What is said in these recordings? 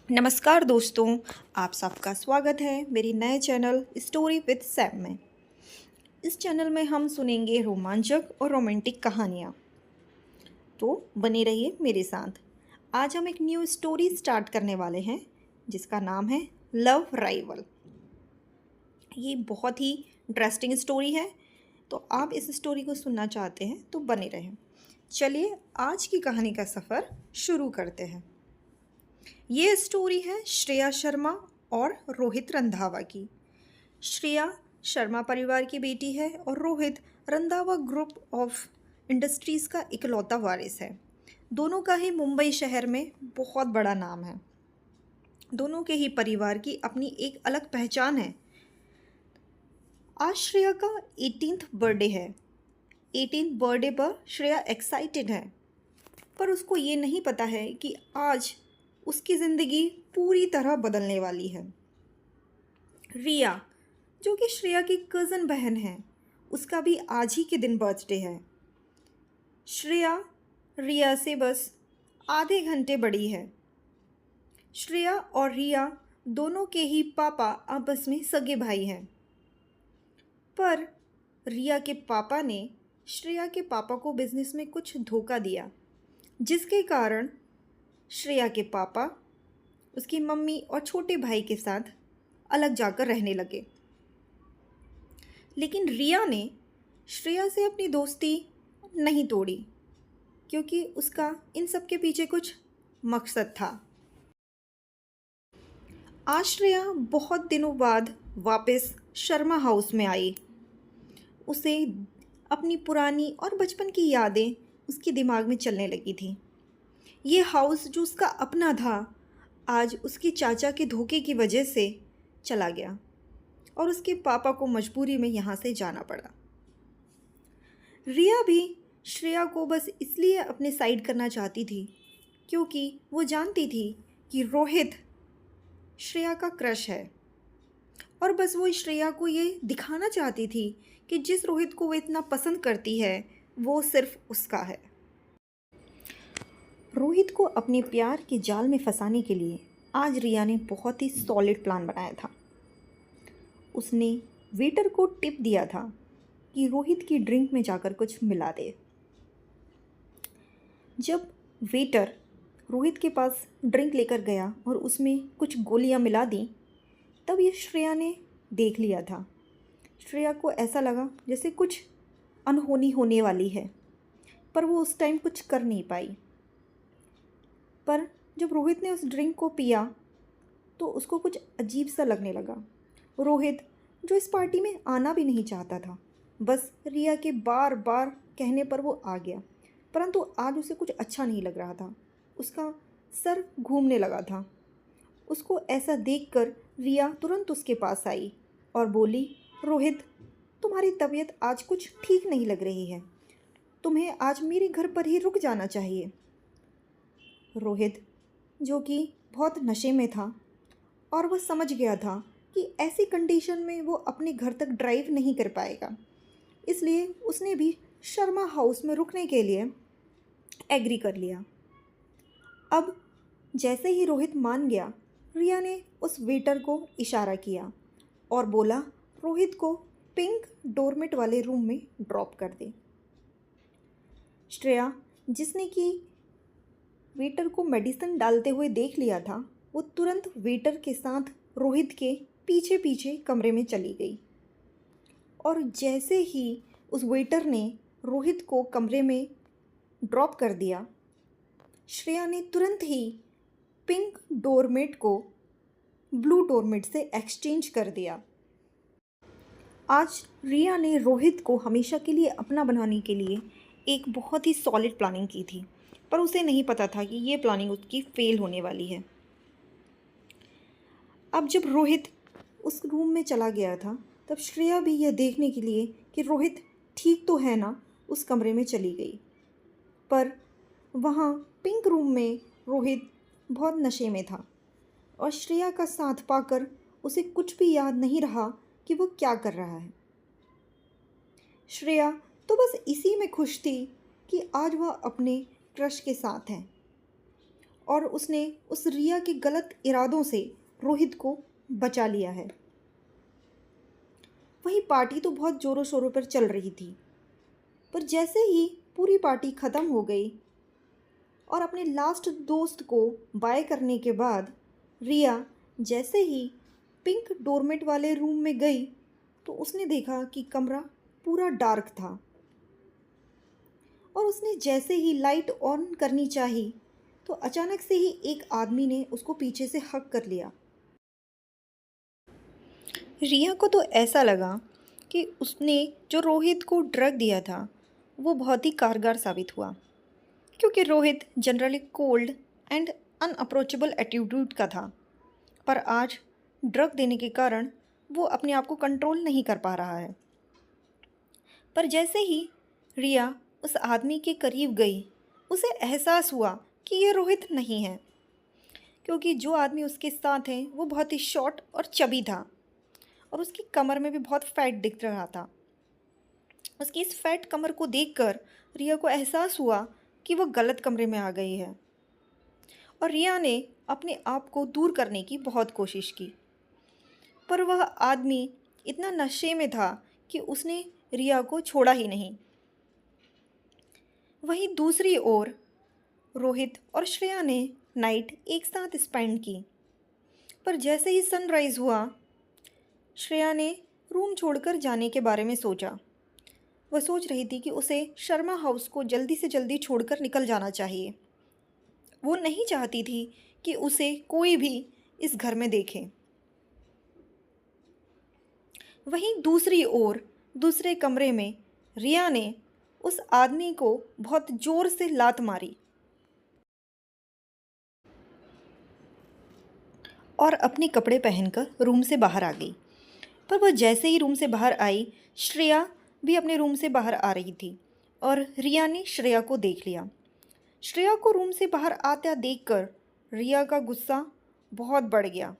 नमस्कार दोस्तों, आप सबका स्वागत है मेरी नए चैनल स्टोरी विद सैम में। इस चैनल में हम सुनेंगे रोमांचक और रोमांटिक कहानियाँ, तो बने रहिए मेरे साथ। आज हम एक न्यू स्टोरी स्टार्ट करने वाले हैं जिसका नाम है लव राइवल। ये बहुत ही इंटरेस्टिंग स्टोरी है, तो आप इस स्टोरी को सुनना चाहते हैं तो बने रहें। चलिए आज की कहानी का सफ़र शुरू करते हैं। ये स्टोरी है श्रेया शर्मा और रोहित रंधावा की। श्रेया शर्मा परिवार की बेटी है और Rohit Randhawa group of industries का इकलौता वारिस है। दोनों का ही मुंबई शहर में बहुत बड़ा नाम है। दोनों के ही परिवार की अपनी एक अलग पहचान है। आज श्रेया का 18th बर्थडे है। 18th बर्थडे पर श्रेया एक्साइटेड है, पर उसको ये नहीं पता है कि आज उसकी ज़िंदगी पूरी तरह बदलने वाली है। रिया, जो कि श्रेया की कज़न बहन है, उसका भी आज ही के दिन बर्थडे है। श्रेया रिया से बस आधे घंटे बड़ी है। श्रेया और रिया दोनों के ही पापा आपस में सगे भाई हैं, पर रिया के पापा ने श्रेया के पापा को बिजनेस में कुछ धोखा दिया, जिसके कारण श्रेया के पापा उसकी मम्मी और छोटे भाई के साथ अलग जाकर रहने लगे। लेकिन रिया ने श्रेया से अपनी दोस्ती नहीं तोड़ी, क्योंकि उसका इन सब के पीछे कुछ मकसद था। आज श्रेया बहुत दिनों बाद वापस शर्मा हाउस में आई। उसे अपनी पुरानी और बचपन की यादें उसके दिमाग में चलने लगी थी। ये हाउस जो उसका अपना था, आज उसके चाचा के धोखे की वजह से चला गया और उसके पापा को मजबूरी में यहाँ से जाना पड़ा। रिया भी श्रेया को बस इसलिए अपने साइड करना चाहती थी क्योंकि वो जानती थी कि रोहित श्रेया का क्रश है, और बस वो श्रेया को ये दिखाना चाहती थी कि जिस रोहित को वो इतना पसंद करती है वो सिर्फ उसका है। रोहित को अपने प्यार के जाल में फंसाने के लिए आज रिया ने बहुत ही सॉलिड प्लान बनाया था। उसने वेटर को टिप दिया था कि रोहित की ड्रिंक में जाकर कुछ मिला दे। जब वेटर रोहित के पास ड्रिंक लेकर गया और उसमें कुछ गोलियां मिला दी, तब ये श्रेया ने देख लिया था। श्रेया को ऐसा लगा जैसे कुछ अनहोनी होने वाली है, पर वो उस टाइम कुछ कर नहीं पाई। पर जब रोहित ने उस ड्रिंक को पिया तो उसको कुछ अजीब सा लगने लगा। रोहित, जो इस पार्टी में आना भी नहीं चाहता था, बस रिया के बार बार कहने पर वो आ गया, परंतु आज उसे कुछ अच्छा नहीं लग रहा था। उसका सर घूमने लगा था। उसको ऐसा देखकर रिया तुरंत उसके पास आई और बोली, रोहित, तुम्हारी तबीयत आज कुछ ठीक नहीं लग रही है। तुम्हें आज मेरे घर पर ही रुक जाना चाहिए। रोहित, जो कि बहुत नशे में था और वह समझ गया था कि ऐसी कंडीशन में वो अपने घर तक ड्राइव नहीं कर पाएगा, इसलिए उसने भी शर्मा हाउस में रुकने के लिए एग्री कर लिया। अब जैसे ही रोहित मान गया, रिया ने उस वेटर को इशारा किया और बोला, रोहित को पिंक डोरमेट वाले रूम में ड्रॉप कर दे। श्रेया, जिसने कि वेटर को मेडिसिन डालते हुए देख लिया था, वो तुरंत वेटर के साथ रोहित के पीछे पीछे कमरे में चली गई। और जैसे ही उस वेटर ने रोहित को कमरे में ड्रॉप कर दिया, श्रेया ने तुरंत ही पिंक डोरमेट को ब्लू डोरमेट से एक्सचेंज कर दिया। आज रिया ने रोहित को हमेशा के लिए अपना बनाने के लिए एक बहुत ही सॉलिड प्लानिंग की थी, पर उसे नहीं पता था कि ये प्लानिंग उसकी फेल होने वाली है। अब जब रोहित उस रूम में चला गया था, तब श्रेया भी यह देखने के लिए कि रोहित ठीक तो है ना, उस कमरे में चली गई। पर वहाँ पिंक रूम में रोहित बहुत नशे में था और श्रेया का साथ पाकर उसे कुछ भी याद नहीं रहा कि वो क्या कर रहा है। श्रेया तो बस इसी में खुश थी कि आज वह अपने क्रश के साथ है और उसने उस रिया के गलत इरादों से रोहित को बचा लिया है। वही पार्टी तो बहुत ज़ोरों शोरों पर चल रही थी, पर जैसे ही पूरी पार्टी ख़त्म हो गई और अपने लास्ट दोस्त को बाय करने के बाद रिया जैसे ही पिंक डोरमेट वाले रूम में गई तो उसने देखा कि कमरा पूरा डार्क था और उसने जैसे ही लाइट ऑन करनी चाही तो अचानक से ही एक आदमी ने उसको पीछे से हक कर लिया। रिया को तो ऐसा लगा कि उसने जो रोहित को ड्रग दिया था वो बहुत ही कारगर साबित हुआ, क्योंकि Rohit generally cold and unapproachable attitude का था, पर आज ड्रग देने के कारण वो अपने आप को कंट्रोल नहीं कर पा रहा है। पर जैसे ही रिया उस आदमी के करीब गई उसे एहसास हुआ कि ये रोहित नहीं है, क्योंकि जो आदमी उसके साथ है वो बहुत ही शॉर्ट और चबी था और उसकी कमर में भी बहुत फैट दिख रहा था। उसकी इस फैट कमर को देखकर रिया को एहसास हुआ कि वह गलत कमरे में आ गई है और रिया ने अपने आप को दूर करने की बहुत कोशिश की, पर वह आदमी इतना नशे में था कि उसने रिया को छोड़ा ही नहीं। वहीं दूसरी ओर रोहित और श्रेया ने नाइट एक साथ स्पेंड की, पर जैसे ही सनराइज़ हुआ श्रेया ने रूम छोड़कर जाने के बारे में सोचा। वह सोच रही थी कि उसे शर्मा हाउस को जल्दी से जल्दी छोड़कर निकल जाना चाहिए। वो नहीं चाहती थी कि उसे कोई भी इस घर में देखे। वहीं दूसरी ओर दूसरे कमरे में रिया ने उस आदमी को बहुत ज़ोर से लात मारी और अपने कपड़े पहनकर रूम से बाहर आ गई। पर वह जैसे ही रूम से बाहर आई श्रेया भी अपने रूम से बाहर आ रही थी और रिया ने श्रेया को देख लिया। श्रेया को रूम से बाहर आता देखकर रिया का गुस्सा बहुत बढ़ गया।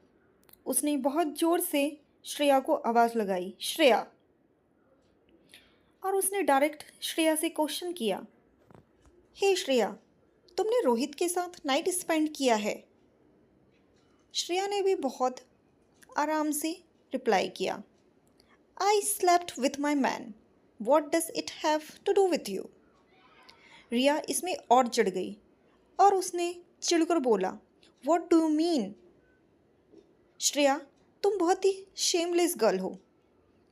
उसने बहुत ज़ोर से श्रेया को आवाज़ लगाई, श्रेया। और उसने डायरेक्ट श्रेया से क्वेश्चन किया, हे श्रेया, तुमने रोहित के साथ नाइट स्पेंड किया है? श्रेया ने भी बहुत आराम से रिप्लाई किया, I slept with my man, what does it have to do with you? Riya इसमें और चिढ़ गई और उसने चिढ़कर बोला, what do you mean? Shreya, तुम बहुत ही शेमलेस गर्ल हो।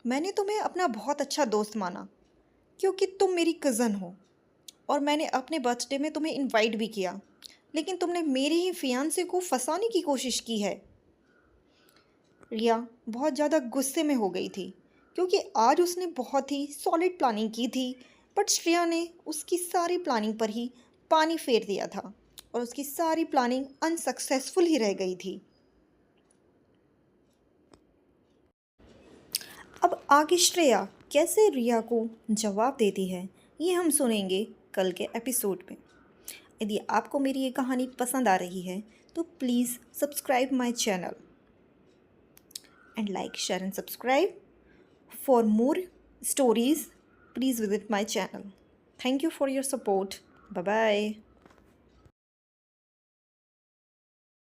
मैंने तुम्हें अपना बहुत अच्छा दोस्त माना क्योंकि तुम मेरी कज़न हो और मैंने अपने बर्थडे में तुम्हें इनवाइट भी किया, लेकिन तुमने मेरे ही फियांसे को फंसाने की कोशिश की है। रिया बहुत ज़्यादा गुस्से में हो गई थी क्योंकि आज उसने बहुत ही सॉलिड प्लानिंग की थी, बट श्रेया ने उसकी सारी प्लानिंग पर ही पानी फेर दिया था और उसकी सारी प्लानिंग अनसक्सेसफुल ही रह गई थी। अब आगे श्रेया कैसे रिया को जवाब देती है ये हम सुनेंगे कल के एपिसोड में। यदि आपको मेरी ये कहानी पसंद आ रही है तो please subscribe my channel and like, share and subscribe. For more stories, please visit my channel. Thank you for your support. Bye bye.